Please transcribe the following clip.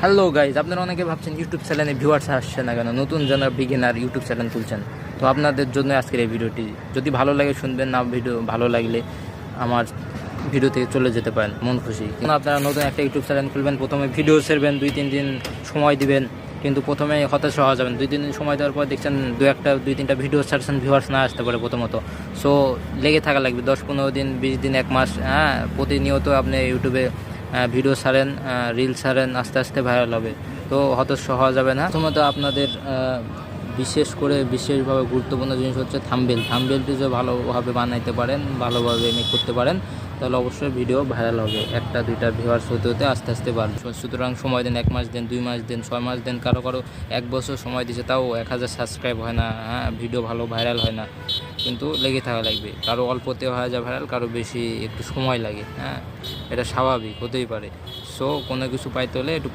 Hello guys, আপনারা অনেকে ভাবছেন ইউটিউব চ্যানেলে ভিউয়ার্স আসছে না কেন, নতুন যারা বিগিনার ইউটিউব চ্যানেল খুলছেন। তো আপনাদের জন্য আজকের এই ভিডিওটি, যদি ভালো লাগে শুনবেন, না ভিডিও ভালো লাগলে আমার ভিডিও থেকে চলে যেতে পারেন মন খুশি। কিন্তু আপনারা নতুন একটা ইউটিউব চ্যানেল খুলবেন, প্রথমে ভিডিও ছেড়বেন, 2-3 দিন সময় দিবেন, কিন্তু প্রথমে হতাশ হওয়া যাবেন। 2-3 দিন সময় দেওয়ার পর দেখছেন 2-3টা ভিডিও ছাড়ছেন, ভিউয়ার্স না আসতে পারে প্রথমত। সো লেগে থাকা লাগবে 10-15 দিন, 20 দিন, 1 মাস। প্রতিনিয়ত আপনি ইউটিউবে ভিডিও ছাড়েন, রিল ছাড়েন, আস্তে আস্তে ভাইরাল হবে। তো হতাশ হওয়া যাবে না। প্রথমত আপনাদের বিশেষভাবে গুরুত্বপূর্ণ জিনিস হচ্ছে থাম্বনেলটি যদি ভালোভাবে বানাইতে পারেন, ভালোভাবে মেক করতে পারেন, তাহলে অবশ্যই ভিডিও ভাইরাল হবে। 1-2টা ভিউয়ার্স হতে হতে আস্তে আস্তে বাড়বে। সুতরাং সময় দেন, 1 মাস দেন, 2 মাস দেন, 6 মাস দেন, কারো 1 বছর সময় দিচ্ছে, তাও 1000 সাবস্ক্রাইব হয় না, ভিডিও ভালো ভাইরাল হয় না। কিন্তু লেগে থাকা লাগবে। কারো অল্পতে হয়ে যায় ভাইরাল, কারো বেশি একটু সময় লাগে। এটা স্বাভাবিক, হতেই পারে। সো কোনো কিছু পাইতে হলে একটু